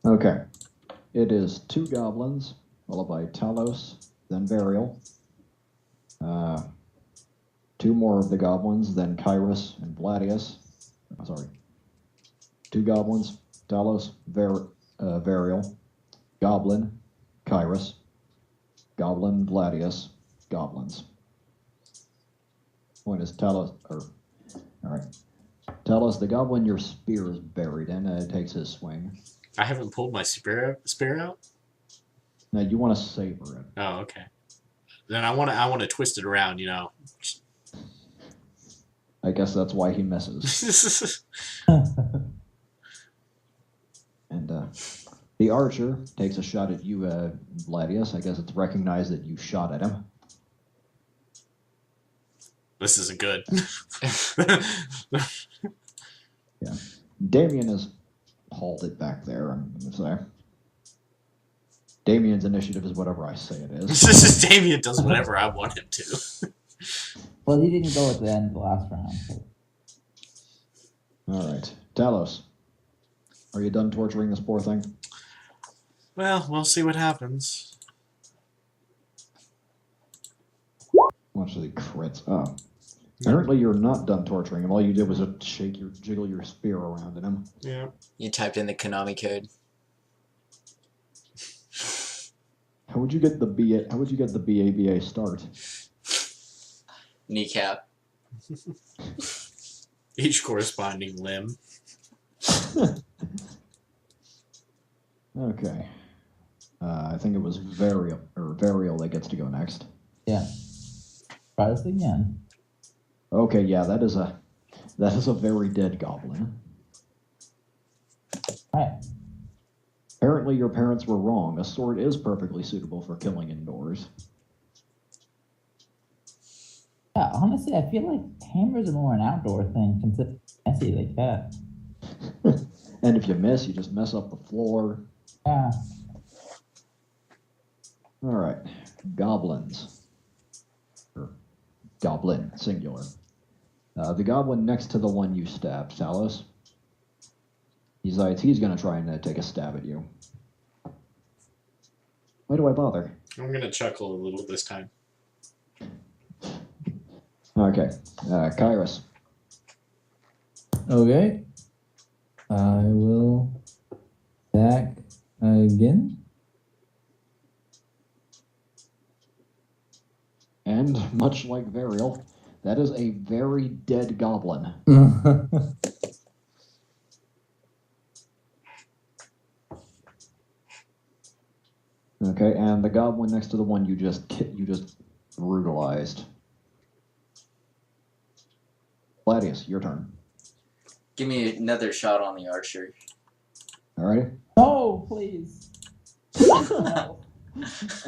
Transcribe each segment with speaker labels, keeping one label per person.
Speaker 1: Okay. It is 2 goblins, followed by Talos, then Variel. 2 more of the goblins, then Kyras and Vladius. Oh, sorry. 2 goblins, Talos, Variel, Goblin, Kyras, Goblin, Vladius, Goblins. Point is Talos, alright. Talos, the goblin your spear is buried in, takes his swing.
Speaker 2: I haven't pulled my spear out?
Speaker 1: Now you want to savor it.
Speaker 2: Oh, okay. Then I want to twist it around, you know.
Speaker 1: I guess that's why he misses. And the archer takes a shot at you, Vladius. I guess it's recognized that you shot at him.
Speaker 2: This isn't good.
Speaker 1: Yeah. Damien is halted back there, I'm going to say. Damien's initiative is whatever I say it is.
Speaker 2: Damien does whatever I want him to.
Speaker 3: Well, he didn't go at the end of the last round. So.
Speaker 1: Alright. Talos, are you done torturing this poor thing?
Speaker 2: Well, we'll see what happens.
Speaker 1: Watch the crits. Oh. Apparently you're not done torturing him. All you did was jiggle your spear around at him.
Speaker 2: Yeah.
Speaker 4: You typed in the Konami code.
Speaker 1: How would you get the BABA start?
Speaker 4: Kneecap.
Speaker 2: Each corresponding limb.
Speaker 1: Okay. I think it was Variel that gets to go next.
Speaker 3: Yeah. Try this again.
Speaker 1: Okay, yeah, that is a very dead goblin.
Speaker 3: Alright.
Speaker 1: Apparently your parents were wrong. A sword is perfectly suitable for killing indoors.
Speaker 3: Yeah, honestly, I feel like hammers are more an outdoor thing, considering messy like that.
Speaker 1: And if you miss, you just mess up the floor.
Speaker 3: Yeah.
Speaker 1: Alright. Goblins. Or goblin, singular. The goblin next to the one you stabbed, Talos. He's going to try and take a stab at you. Why do I bother?
Speaker 2: I'm going to chuckle a little this time.
Speaker 1: Okay. Kyras.
Speaker 5: Okay. I will attack again.
Speaker 1: And much like Variel, that is a very dead goblin. Okay, and the goblin next to the one you just brutalized. Vladius, your turn.
Speaker 4: Give me another shot on the archer.
Speaker 1: Alrighty.
Speaker 3: Oh, please.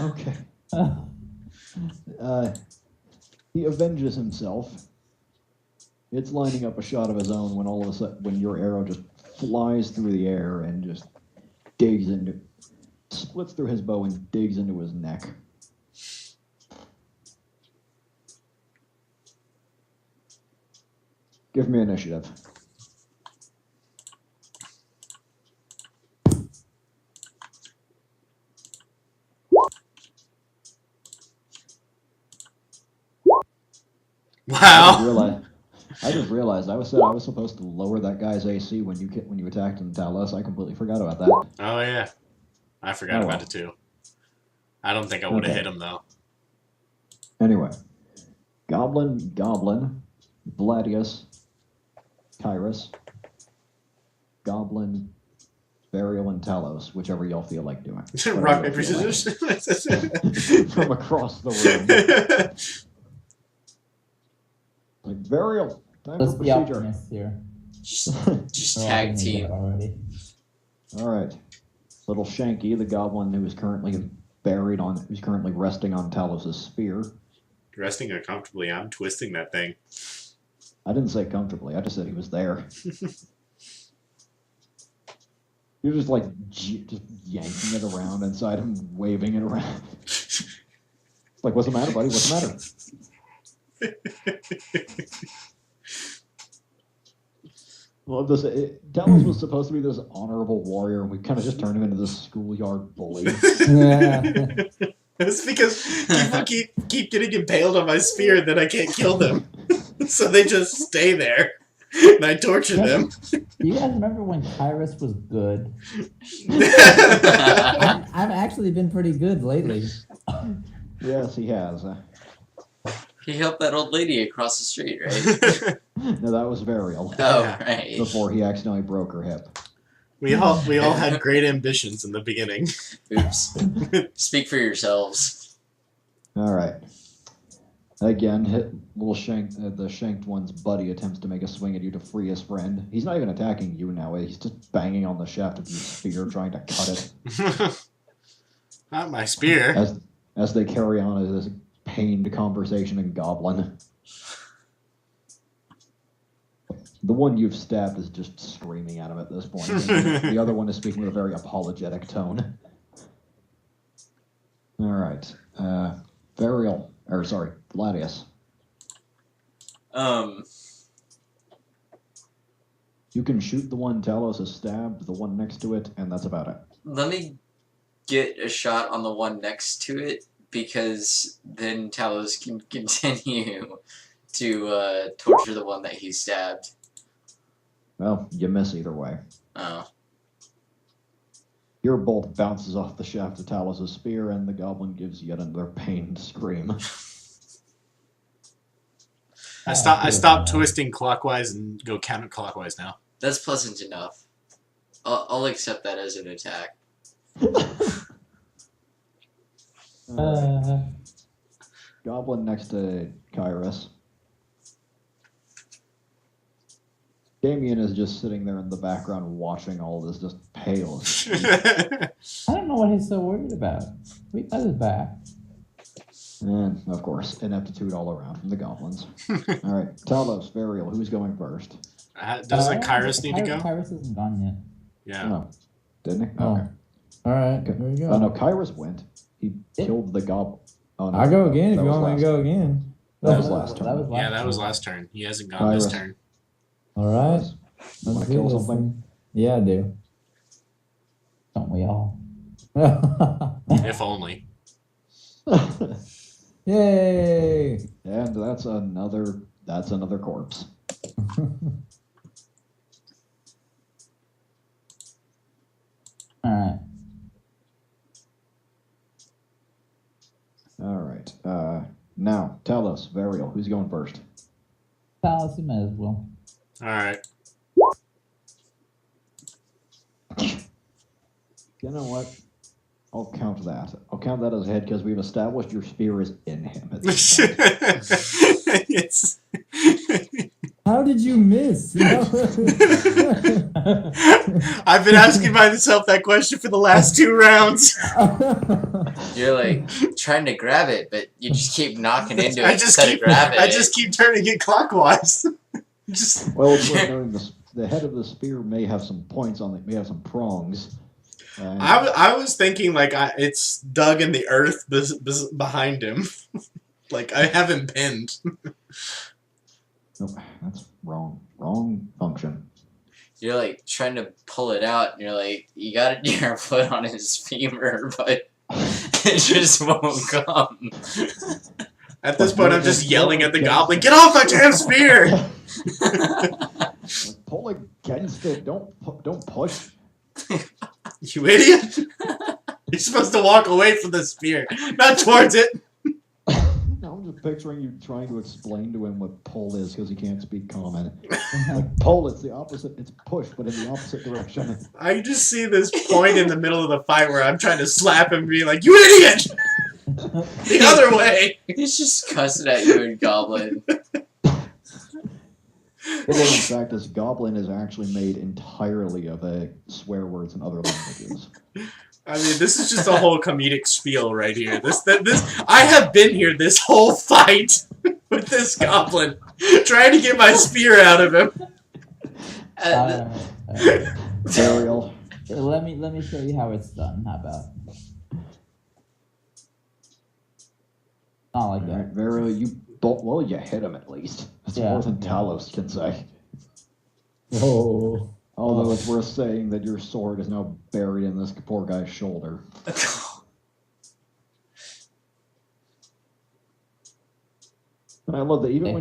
Speaker 1: Okay. He avenges himself. It's lining up a shot of his own when all of a sudden, when your arrow just flies through the air and just splits through his bow and digs into his neck. Give me initiative.
Speaker 2: Wow.
Speaker 1: I just realized I was supposed to lower that guy's AC when you attacked him, Talos. I completely forgot about that.
Speaker 2: Oh, yeah. I forgot about it, too. I don't think I would have hit him, though.
Speaker 1: Anyway. Goblin, Vladius, Kyras, Goblin, Variel, and Talos, whichever y'all feel like doing.
Speaker 2: Rock, paper, scissors?
Speaker 1: From across the room. Like, Variel, time
Speaker 3: Let's
Speaker 1: for
Speaker 3: be
Speaker 1: procedure.
Speaker 3: optimists here.
Speaker 4: Just tag team.
Speaker 3: Already.
Speaker 1: Alright. Little Shanky, the goblin who's currently resting on Talos' spear.
Speaker 2: Resting uncomfortably, I'm twisting that thing.
Speaker 1: I didn't say comfortably, I just said he was there. You're just like just yanking it around inside him, waving it around. It's like, what's the matter, buddy? What's the matter? Well, Talos was supposed to be this honorable warrior, and we kind of just turned him into this schoolyard bully.
Speaker 5: Yeah.
Speaker 2: It's because people keep getting impaled on my spear, and then I can't kill them. So they just stay there, and I torture them.
Speaker 3: You guys remember when Kyras was good?
Speaker 5: I've actually been pretty good lately.
Speaker 1: Yes, he has.
Speaker 4: He helped that old lady across the street, right?
Speaker 1: No, that was Variel.
Speaker 4: Oh,
Speaker 2: Yeah.
Speaker 4: right.
Speaker 1: Before he accidentally broke her hip.
Speaker 2: We all had great ambitions in the beginning.
Speaker 4: Oops. Speak for yourselves.
Speaker 1: All right. Again, the shanked one's buddy attempts to make a swing at you to free his friend. He's not even attacking you now. He's just banging on the shaft of your spear, trying to cut it.
Speaker 2: Not my spear.
Speaker 1: As they carry on this pained conversation in Goblin. The one you've stabbed is just screaming at him at this point. The other one is speaking with a very apologetic tone. All right. Vladius. You can shoot the one Talos has stabbed, the one next to it, and that's about it.
Speaker 4: Let me get a shot on the one next to it, because then Talos can continue to torture the one that he stabbed.
Speaker 1: Well, you miss either way.
Speaker 4: Oh.
Speaker 1: Your bolt bounces off the shaft of Talos' spear, and the goblin gives yet another pained scream.
Speaker 2: I stopped twisting clockwise and go counterclockwise now.
Speaker 4: That's pleasant enough. I'll accept that as an attack.
Speaker 1: Goblin next to Kyras. Damien is just sitting there in the background watching all this, just pale.
Speaker 3: I don't know what he's so worried about. We got his back.
Speaker 1: And, of course, ineptitude all around from the goblins. All right, Talos, Variel, who's going first?
Speaker 2: Doesn't Kyras need to go?
Speaker 3: Kyras isn't gone yet.
Speaker 2: Yeah.
Speaker 1: Oh, didn't he?
Speaker 5: Oh.
Speaker 1: Okay.
Speaker 5: All right,
Speaker 1: Okay.
Speaker 5: here we go.
Speaker 1: Oh, no, Kyras went. He killed the goblin. Oh, no,
Speaker 5: I'll go again if
Speaker 1: that
Speaker 5: you
Speaker 1: was
Speaker 5: want me to
Speaker 1: last-
Speaker 5: go again.
Speaker 1: That was last turn.
Speaker 2: Yeah, that was last turn. He hasn't gone this
Speaker 1: Kyras.
Speaker 2: turn.
Speaker 5: All right.
Speaker 1: You want to kill something?
Speaker 5: Yeah, I do.
Speaker 3: Don't we all?
Speaker 2: If only.
Speaker 5: Yay!
Speaker 1: And that's another corpse.
Speaker 3: Alright.
Speaker 1: All right. Now, Talos, Variel, who's going first?
Speaker 3: Talos, you may as well.
Speaker 2: Alright.
Speaker 1: You know what? I'll count that. I'll count that as a hit because we've established your spear is in him. At this point.
Speaker 2: It's...
Speaker 5: How did you miss?
Speaker 2: I've been asking myself that question for the last 2 rounds.
Speaker 4: You're like trying to grab it, but you just keep knocking into it
Speaker 2: I just
Speaker 4: instead of grabbing it.
Speaker 2: I just keep turning it clockwise.
Speaker 1: Well, it's worth noting the head of the spear may have some points on it, may have some prongs.
Speaker 2: I was thinking like it's dug in the earth behind him. Like I haven't pinned.
Speaker 1: Nope, that's wrong. Wrong function.
Speaker 4: You're like trying to pull it out, and you're like, you got your foot on his femur, but it just won't come.
Speaker 2: At this point, I'm just yelling at the goblin, "Get off my damn spear!"
Speaker 1: Like, pull against it. Don't push.
Speaker 2: You idiot! You're supposed to walk away from the spear, not towards it.
Speaker 1: I'm just picturing you trying to explain to him what pull is because he can't speak common. Like pull, it's the opposite. It's push, but in the opposite direction.
Speaker 2: I just see this point in the middle of the fight where I'm trying to slap him and be like, "You idiot! The other way!"
Speaker 4: He's just cussing at you in Goblin.
Speaker 1: In fact, this goblin is actually made entirely of swear words and other languages.
Speaker 2: I mean, this is just a whole comedic spiel right here. I have been here this whole fight with this goblin, trying to get my spear out of him.
Speaker 1: Variel.
Speaker 3: Let me show you how it's done. How about? Not like
Speaker 1: All
Speaker 3: that.
Speaker 1: right, Variel, you hit him at least. That's more than Talos can say.
Speaker 5: Whoa.
Speaker 1: Although it's worth saying that your sword is now buried in this poor guy's shoulder. And I love that even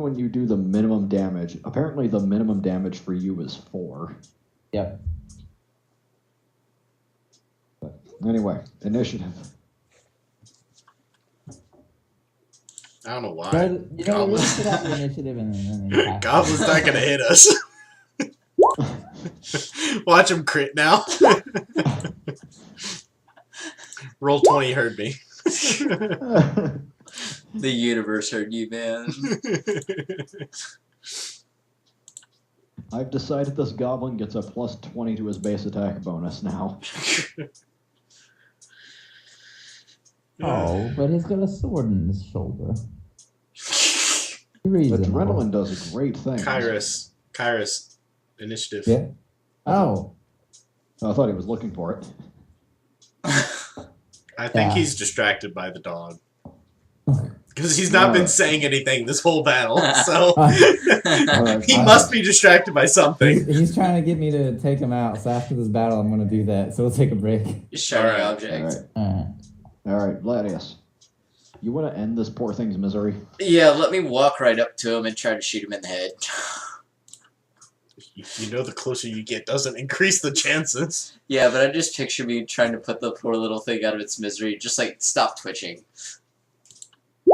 Speaker 1: when you do the minimum damage, apparently the minimum damage for you is 4.
Speaker 3: Yep.
Speaker 1: But anyway, initiative.
Speaker 2: I don't know why.
Speaker 3: You know, really put out the initiative and then they attack.
Speaker 2: Goblin's not gonna hit us. Watch him crit now. Roll 20 heard me.
Speaker 4: The universe heard you, man.
Speaker 1: I've decided this goblin gets a plus 20 to his base attack bonus now.
Speaker 3: Oh, but he's got a sword in his shoulder.
Speaker 1: Adrenaline does a great thing.
Speaker 2: Kyras, initiative.
Speaker 5: Yeah. Oh.
Speaker 1: I thought he was looking for it.
Speaker 2: I think he's distracted by the dog. Because he's not been saying anything this whole battle, so he must be distracted by something.
Speaker 5: He's trying to get me to take him out, so after this battle I'm going to do that, so we'll take a break.
Speaker 4: Shiny object.
Speaker 1: Alright, Vladius. You want to end this poor thing's misery?
Speaker 4: Yeah, let me walk right up to him and try to shoot him in the head.
Speaker 2: You know the closer you get doesn't increase the chances.
Speaker 4: Yeah, but I just picture me trying to put the poor little thing out of its misery. Just like, stop twitching.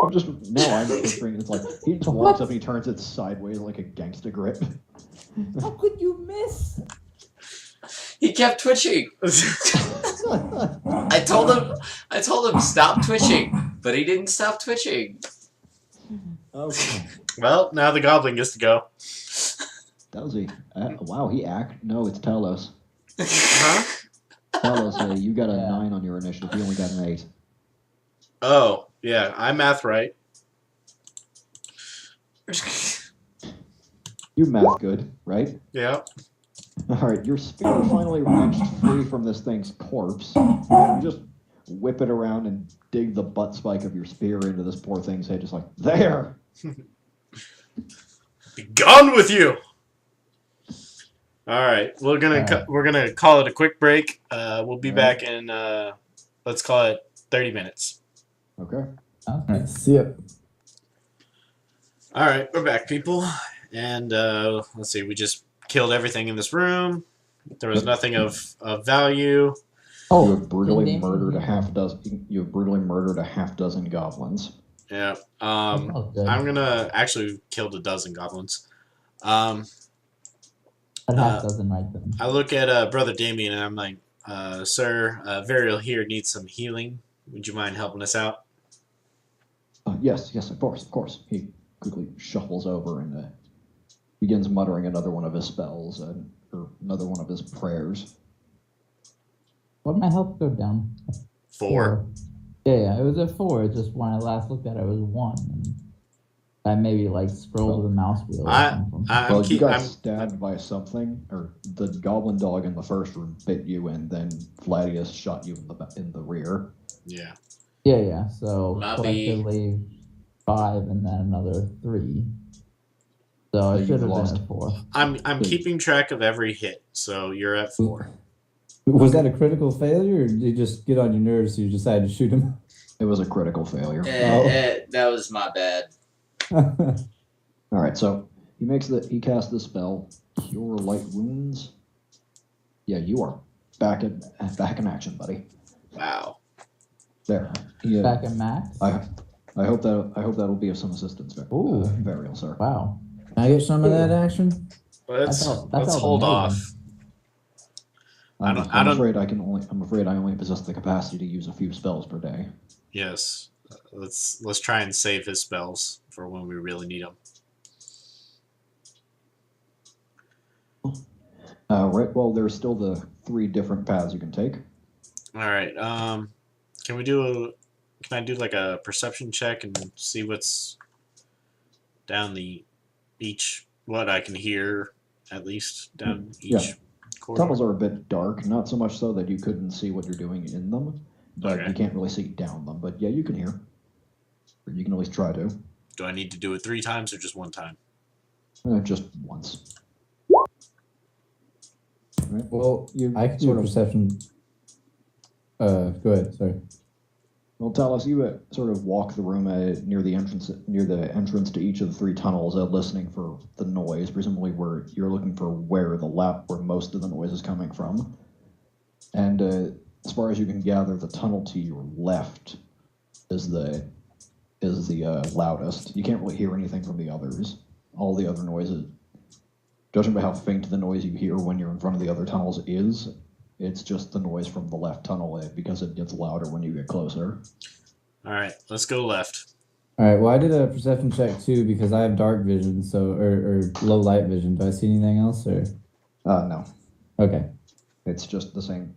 Speaker 1: I'm picturing it's like he just walks up and he turns it sideways like a gangsta grip.
Speaker 3: How could you miss?
Speaker 4: He kept twitching. I told him stop twitching, but he didn't stop twitching.
Speaker 1: Okay.
Speaker 2: Well, now the goblin gets to go.
Speaker 1: Does he? Wow, No, it's Talos.
Speaker 2: Huh?
Speaker 1: Talos, you got a 9 on your initiative. He only got an 8.
Speaker 2: Oh, yeah, I'm math right.
Speaker 1: You math good, right?
Speaker 2: Yeah.
Speaker 1: Alright, your spear finally wrenched free from this thing's corpse. You just whip it around and dig the butt spike of your spear into this poor thing's head, just like, there!
Speaker 2: Be gone with you! Alright, we're gonna call it a quick break. We'll be back in, let's call it 30 minutes.
Speaker 1: Okay.
Speaker 5: Alright, see ya.
Speaker 2: Alright, we're back, people. And, let's see, we just killed everything in this room. There was nothing of value.
Speaker 1: You have brutally murdered a half dozen goblins.
Speaker 2: Yeah. I'm gonna actually kill a dozen goblins.
Speaker 3: A half dozen right then.
Speaker 2: I look at Brother Damien and I'm like, sir, Variel here needs some healing. Would you mind helping us out?
Speaker 1: Yes, of course. He quickly shuffles over and begins muttering another one of his spells, or another one of his prayers.
Speaker 3: What did my health go down?
Speaker 2: 4.
Speaker 3: Yeah, it was at 4. It's just when I last looked at it, it was 1. And I maybe like scrolled with the mouse wheel.
Speaker 1: You got stabbed by something, or the goblin dog in the first room bit you, and then Vladius shot you in the rear.
Speaker 2: Yeah.
Speaker 3: Yeah. So collectively 5, and then another 3. So I should have been at 4.
Speaker 2: I'm keeping track of every hit, so you're at 4.
Speaker 5: Was that a critical failure, or did you just get on your nerves so you decided to shoot him?
Speaker 1: It was a critical failure.
Speaker 4: That was my bad.
Speaker 1: Alright, so he casts the spell, Cure Light Wounds. Yeah, you are back in action, buddy.
Speaker 2: Wow.
Speaker 1: There.
Speaker 3: Back in max?
Speaker 1: I hope that'll be of some assistance, Variel, sir.
Speaker 3: Wow.
Speaker 5: Can I get some of that action?
Speaker 2: Let's hold off.
Speaker 1: I'm afraid I only possess the capacity to use a few spells per day.
Speaker 2: Yes. Let's try and save his spells for when we really need them.
Speaker 1: Right. Well, there's still the 3 different paths you can take.
Speaker 2: All right. Can I do like a perception check and see what's down what I can hear at least down each corridor?
Speaker 1: Tunnels are a bit dark, not so much so that you couldn't see what you're doing in them, but you can't really see down them. But yeah, you can hear. Or you can at least try to.
Speaker 2: Do I need to do it 3 times or just 1 time?
Speaker 1: Just once. Right?
Speaker 5: Well,
Speaker 1: You
Speaker 5: I can do
Speaker 1: sort
Speaker 5: a
Speaker 1: of
Speaker 5: perception. Go ahead. Sorry.
Speaker 1: Well, Talos, you sort of walk the room near the entrance to each of the three tunnels, listening for the noise. Presumably, where you're looking for where most of the noise is coming from. And as far as you can gather, the tunnel to your left is the loudest. You can't really hear anything from the others. All the other noises, judging by how faint the noise you hear when you're in front of the other tunnels is, it's just the noise from the left tunnel because it gets louder when you get closer.
Speaker 2: All right, let's go left.
Speaker 5: All right. Well, I did a perception check too because I have dark vision, or low light vision. Do I see anything else, or?
Speaker 1: No.
Speaker 5: Okay.
Speaker 1: It's just the same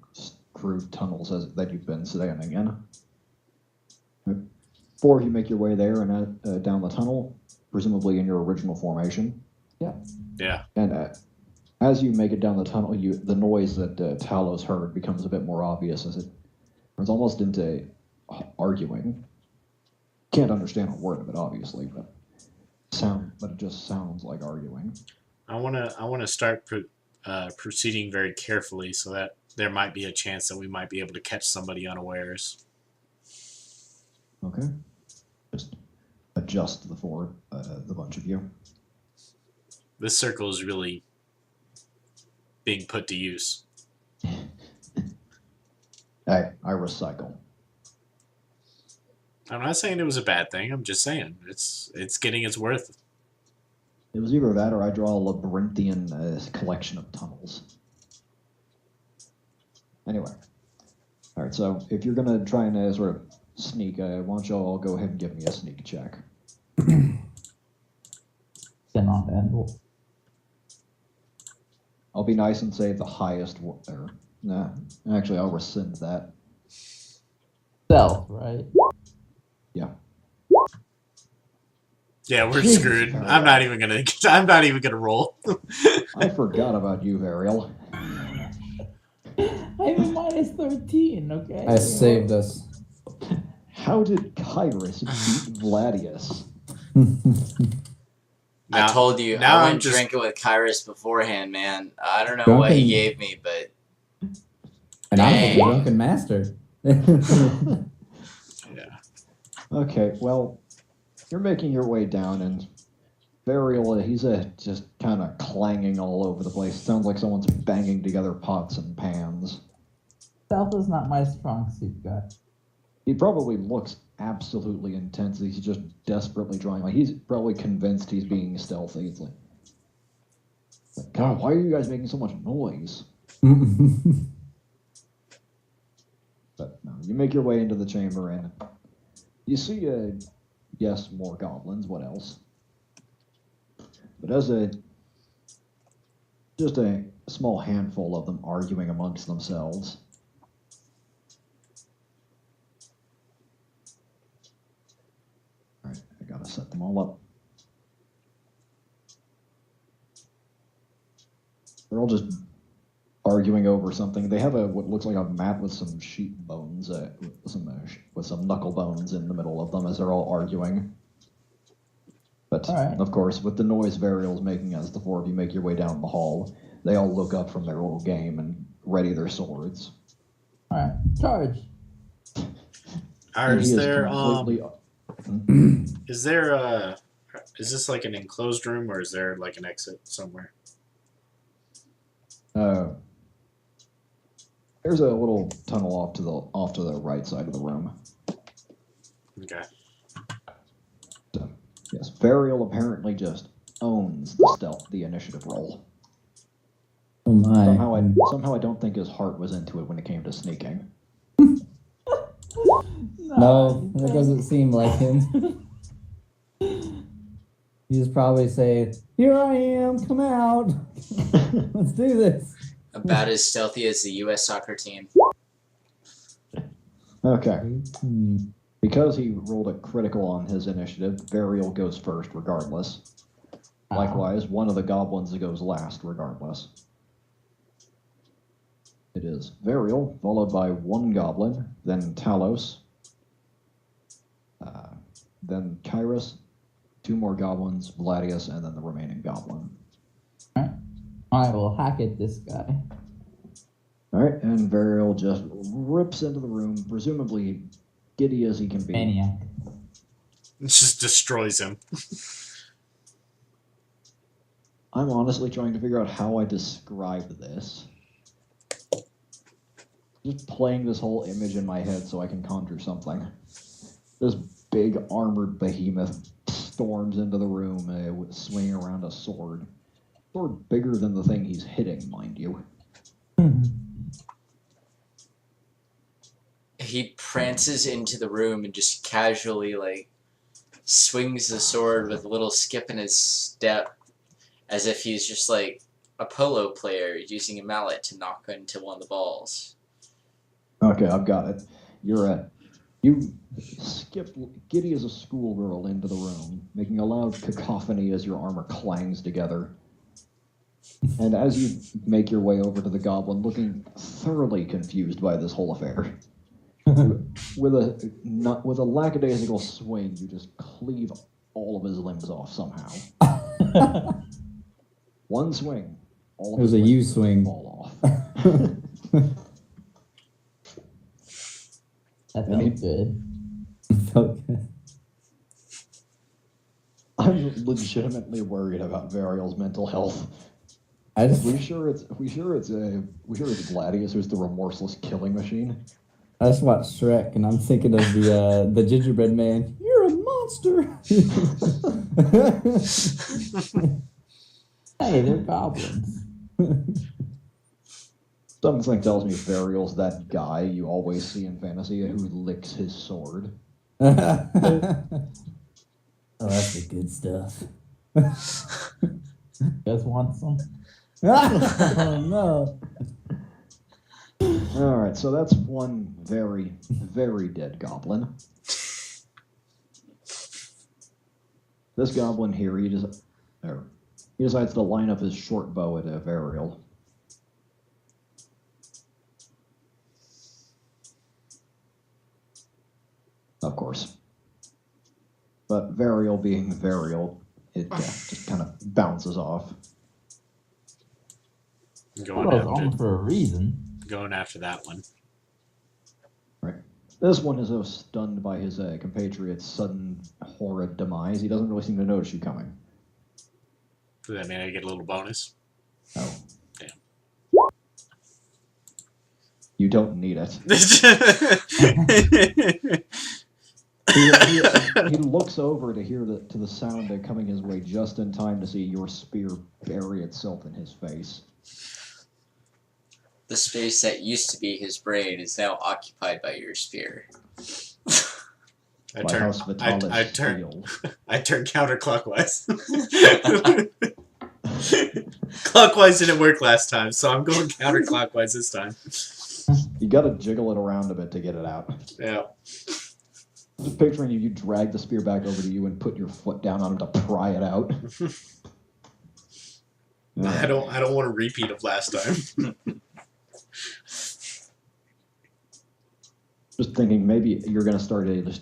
Speaker 1: crude tunnels that you've been standing in. Before you make your way there and down the tunnel, presumably in your original formation.
Speaker 5: Yeah.
Speaker 2: Yeah.
Speaker 1: And as you make it down the tunnel, the noise that Talos heard becomes a bit more obvious as it turns almost into arguing. Can't understand a word of it, obviously, but it just sounds like arguing.
Speaker 2: I wanna start proceeding very carefully so that there might be a chance that we might be able to catch somebody unawares.
Speaker 1: Okay. Just adjust the bunch of you.
Speaker 2: This circle is really being put to use.
Speaker 1: I recycle.
Speaker 2: I'm not saying it was a bad thing. I'm just saying it's getting its worth.
Speaker 1: It was either that or I draw a labyrinthian collection of tunnels. Anyway. All right, so if you're going to try and sort of sneak, why don't you all go ahead and give me a sneak check.
Speaker 3: Cannot handle.
Speaker 1: I'll be nice and say the highest. Nah, actually, I'll rescind that.
Speaker 3: Stealth, right?
Speaker 1: Yeah.
Speaker 2: Yeah, we're screwed. I'm not even gonna roll.
Speaker 3: Oh,
Speaker 1: I forgot about you, Variel.
Speaker 3: I'm a minus 13, okay?
Speaker 5: I saved us.
Speaker 1: How did Kyras beat Vladius?
Speaker 4: I told you,
Speaker 2: now
Speaker 4: I
Speaker 2: I'm
Speaker 4: went
Speaker 2: just-
Speaker 4: drinking with Kyras beforehand, man. I don't know what he gave me, but
Speaker 5: And I'm
Speaker 4: Dang.
Speaker 5: a drunken master.
Speaker 2: Yeah.
Speaker 1: Okay, well, you're making your way down, and Variel, he's just kind of clanging all over the place. Sounds like someone's banging together pots and pans.
Speaker 3: Stealth is not my strong suit, guy.
Speaker 1: He probably looks absolutely intense. He's just desperately drawing. Like, he's probably convinced he's being stealthy. It's like, God, why are you guys making so much noise? But no, you make your way into the chamber, and you see, yes, more goblins. What else? But as just a small handful of them arguing amongst themselves. All right, I gotta set them all up. They're all just arguing over something. They have what looks like a mat with some sheep bones, with some knuckle bones in the middle of them as they're all arguing. But
Speaker 3: All right.
Speaker 1: of course, with the noise Variel's making as the four of you make your way down the hall, they all look up from their little game and ready their swords.
Speaker 3: Alright, charge.
Speaker 1: And he
Speaker 2: Is there is this like an enclosed room or is there like an exit somewhere?
Speaker 1: There's a little tunnel off to the right side of the room.
Speaker 2: Okay.
Speaker 1: So, yes, Variel apparently just owns the initiative roll.
Speaker 5: Oh my.
Speaker 1: Somehow I don't think his heart was into it when it came to sneaking.
Speaker 5: No, that doesn't seem like him. He's probably saying, "Here I am, come out. Let's do this."
Speaker 4: about as stealthy as the U.S. soccer team.
Speaker 1: Okay. Because he rolled a critical on his initiative, Variel goes first regardless. Likewise, one of the goblins goes last regardless. It is Variel, followed by one goblin, then Talos, then Kyras, two more goblins, Vladius, and then the remaining goblin.
Speaker 3: I will hack at this guy.
Speaker 1: Alright, and Variel just rips into the room, presumably giddy as he can be.
Speaker 3: Maniac.
Speaker 2: It just destroys him.
Speaker 1: I'm honestly trying to figure out how I describe this. Just playing this whole image in my head so I can conjure something. This big armored behemoth storms into the room, swinging around a sword. Sword bigger than the thing he's hitting, mind you.
Speaker 4: He prances into the room and just casually, like, swings the sword with a little skip in his step, as if he's just like a polo player using a mallet to knock into one of the balls.
Speaker 1: Okay, I've got it. You skip giddy as a schoolgirl into the room, making a loud cacophony as your armor clangs together. And as you make your way over to the goblin, looking thoroughly confused by this whole affair, with a lackadaisical swing, you just cleave all of his limbs off somehow. One swing. All of
Speaker 5: It was
Speaker 1: his
Speaker 5: a U
Speaker 1: limbs
Speaker 5: swing.
Speaker 1: fall off.
Speaker 3: That
Speaker 1: And he-
Speaker 3: felt good.
Speaker 5: Felt good.
Speaker 1: I'm legitimately worried about Variel's mental health.
Speaker 5: I just
Speaker 1: We sure it's Vladius who's the remorseless killing machine.
Speaker 5: watched Shrek and I'm thinking of the gingerbread man. You're a monster.
Speaker 3: Hey, they're goblins.
Speaker 1: Something tells me Variel's that guy you always see in fantasy who licks his sword.
Speaker 5: Oh, that's the good stuff.
Speaker 3: You guys want some?
Speaker 5: Oh no.
Speaker 1: Alright, so that's one very, very dead goblin. This goblin here, he decides to line up his short bow at Variel. Of course. But Variel being Variel, it just kind of bounces off.
Speaker 2: Going
Speaker 3: Well, I was on
Speaker 2: after,
Speaker 3: for a reason.
Speaker 2: going after that one.
Speaker 1: Right. This one is so stunned by his compatriot's sudden horrid demise, he doesn't really seem to notice you coming.
Speaker 2: Does that mean I get a little bonus?
Speaker 1: Oh.
Speaker 2: Damn.
Speaker 1: You don't need it. He looks over to hear to the sound coming his way just in time to see your spear bury itself in his face.
Speaker 4: The space that used to be his brain is now occupied by your spear.
Speaker 2: I
Speaker 1: My
Speaker 2: turn,
Speaker 1: house Vitalis
Speaker 2: I turn,
Speaker 1: healed.
Speaker 2: I turn counterclockwise. Clockwise didn't work last time, so I'm going counterclockwise this time.
Speaker 1: You gotta jiggle it around a bit to get it out.
Speaker 2: Yeah.
Speaker 1: Just picturing you drag the spear back over to you and put your foot down on him to pry it out.
Speaker 2: I don't want a repeat of last time.
Speaker 1: Just thinking maybe you're gonna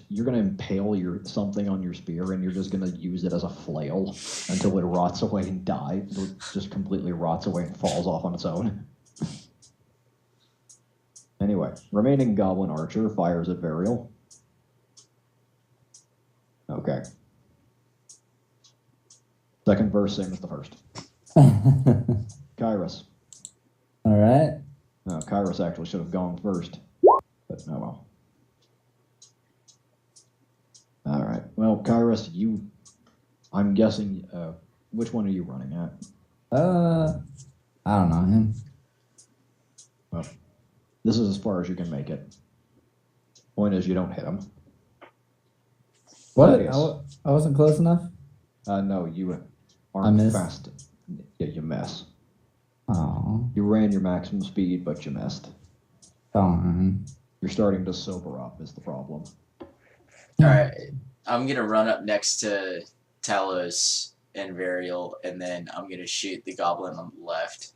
Speaker 1: you're gonna impale something on your spear and you're just gonna use it as a flail until it rots away and dies. It just completely rots away and falls off on its own. Anyway, remaining goblin archer fires at Variel. Okay. Second verse, same as the first. Kyras.
Speaker 5: All right.
Speaker 1: No, Kyras actually should have gone first. But oh well. Alright. Well, Kyras, I'm guessing, which one are you running at?
Speaker 5: I don't know him.
Speaker 1: Well, this is as far as you can make it. Point is, you don't hit him.
Speaker 5: What?
Speaker 1: Vladius.
Speaker 5: I wasn't close enough?
Speaker 1: No, you
Speaker 5: I
Speaker 1: aren't
Speaker 5: missed.
Speaker 1: fast. Yeah, you miss.
Speaker 5: Oh,
Speaker 1: You ran your maximum speed, but you missed.
Speaker 5: darn.
Speaker 1: You're starting to sober up is the problem.
Speaker 4: Alright, I'm gonna run up next to Talos and Variel, and then I'm gonna shoot the goblin on the left.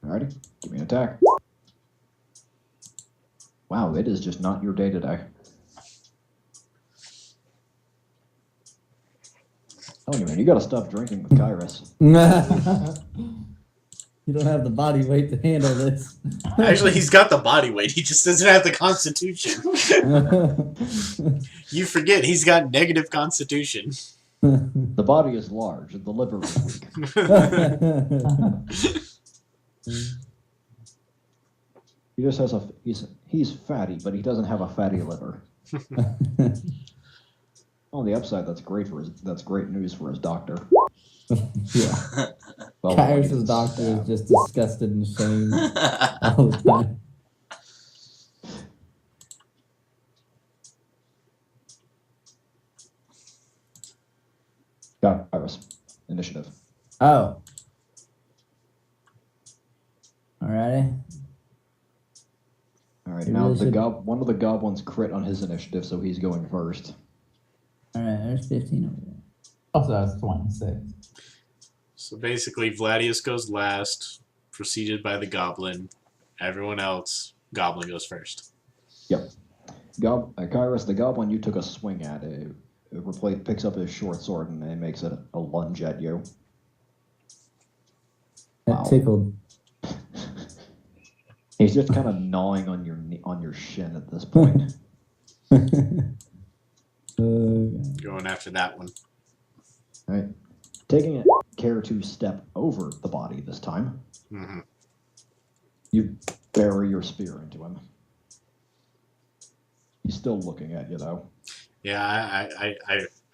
Speaker 1: Alrighty, give me an attack. Wow, it is just not your day today. Telling you, man, you gotta stop drinking with Kyras.
Speaker 5: You don't have the body weight to handle this.
Speaker 2: Actually, he's got the body weight. He just doesn't have the constitution. You forget he's got negative constitution.
Speaker 1: The body is large, and the liver is weak. He just has he's fatty, but he doesn't have a fatty liver. On the upside, that's great news for his doctor.
Speaker 5: Yeah.
Speaker 1: Well,
Speaker 5: Kyras' doctor is just disgusted and shamed all the time.
Speaker 1: Kyras, initiative.
Speaker 5: Oh. Alrighty.
Speaker 1: All right,
Speaker 5: You
Speaker 1: now
Speaker 5: really
Speaker 1: one of the goblins crit on his initiative, so he's going first.
Speaker 5: Alright, there's 15 over there.
Speaker 3: Also, that's 26.
Speaker 2: So basically, Vladius goes last, preceded by the goblin. Everyone else, goblin goes first.
Speaker 1: Yep. Kyras, the goblin you took a swing at, picks up his short sword and it makes it a lunge at you.
Speaker 5: That tickled.
Speaker 1: He's just kind of gnawing on your shin at this point.
Speaker 2: Going after that one.
Speaker 1: All right. Taking care to step over the body this time.
Speaker 2: Mm-hmm.
Speaker 1: You bury your spear into him. He's still looking at you, though.
Speaker 2: Yeah,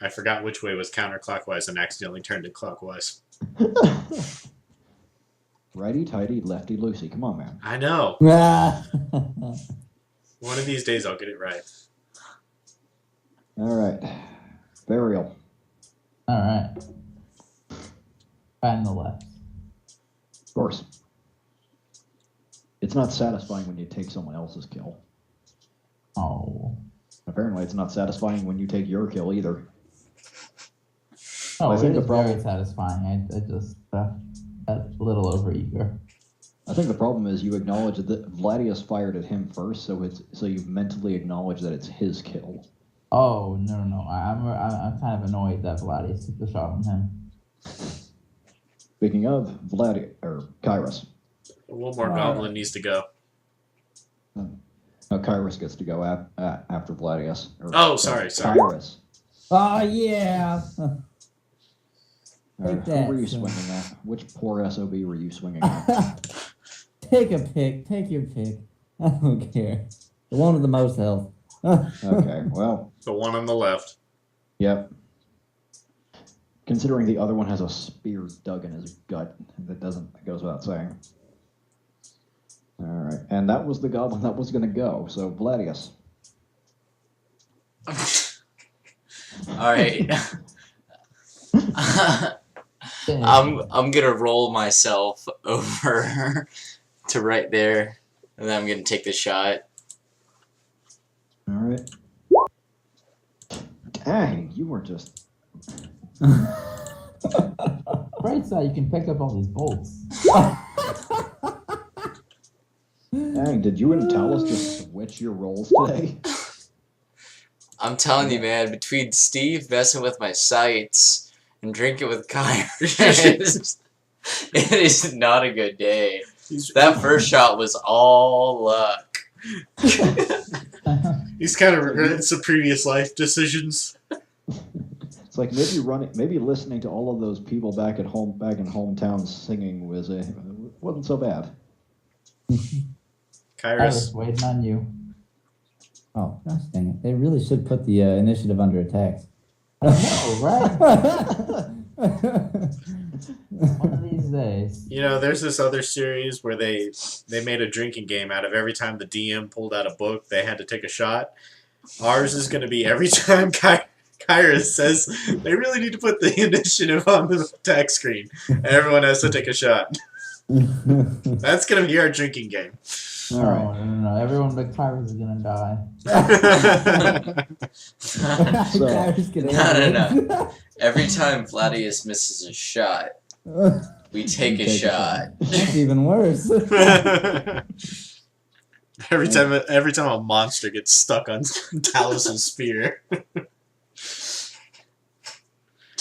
Speaker 2: I forgot which way was counterclockwise and accidentally turned it clockwise.
Speaker 1: Righty-tighty, lefty-loosey. Come on, man.
Speaker 2: I know. One of these days I'll get it right.
Speaker 1: All right. Variel.
Speaker 3: Alright. On the left.
Speaker 1: Of course. It's not satisfying when you take someone else's kill.
Speaker 3: Oh.
Speaker 1: Apparently, it's not satisfying when you take your kill either.
Speaker 3: Oh,
Speaker 1: I
Speaker 3: it
Speaker 1: think
Speaker 3: is
Speaker 1: the problem-
Speaker 3: very satisfying. I just got a little overeager.
Speaker 1: I think the problem is you acknowledge that Vladius fired at him first, so you mentally acknowledge that it's his kill.
Speaker 3: Oh, no. I'm kind of annoyed that Vladius took the shot on him.
Speaker 1: Speaking of Kyras.
Speaker 2: One more goblin needs to go.
Speaker 1: Kyras gets to go after Vladius.
Speaker 2: Sorry.
Speaker 1: Kyras.
Speaker 5: Oh, yeah.
Speaker 1: Who
Speaker 5: that,
Speaker 1: were you
Speaker 5: son.
Speaker 1: swinging at? Which poor SOB were you swinging at?
Speaker 5: Take a pick. Take your pick. I don't care. The one with the most health.
Speaker 1: Okay, well,
Speaker 2: The one on the left.
Speaker 1: yep. Considering the other one has a spear dug in his gut, that goes without saying. All right, and that was the goblin that was going to go. So Vladius.
Speaker 4: All right. I'm gonna roll myself over to right there, and then I'm gonna take the shot.
Speaker 1: All right. Dang, you were just.
Speaker 3: Right side, you can pick up all these bolts.
Speaker 1: Dang, did you and Talos just switch your roles today?
Speaker 4: I'm telling you, man, between Steve messing with my sights and drinking with Kyras, it is not a good day. That first shot was all luck.
Speaker 2: He's kind of regretting some previous life decisions.
Speaker 1: It's like maybe listening to all of those people back in hometown singing wasn't so bad.
Speaker 3: I was
Speaker 2: Kyras.
Speaker 3: waiting on you.
Speaker 5: Oh, gosh dang it. They really should put the initiative under attack.
Speaker 3: No, right? One of these days.
Speaker 2: You know, there's this other series where they made a drinking game out of every time the DM pulled out a book, they had to take a shot. Ours is going to be every time Kyra says they really need to put the initiative on the attack screen. Everyone has to take a shot. That's going to be our drinking game.
Speaker 1: All right.
Speaker 3: Oh, no. Everyone but Kyras is gonna die.
Speaker 5: Kyras can
Speaker 4: No. Every time Vladius misses a shot, we take a shot.
Speaker 5: That's even worse.
Speaker 2: Every time a monster gets stuck on Talos' spear.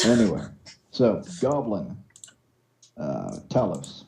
Speaker 1: Anyway, so Goblin, Talos.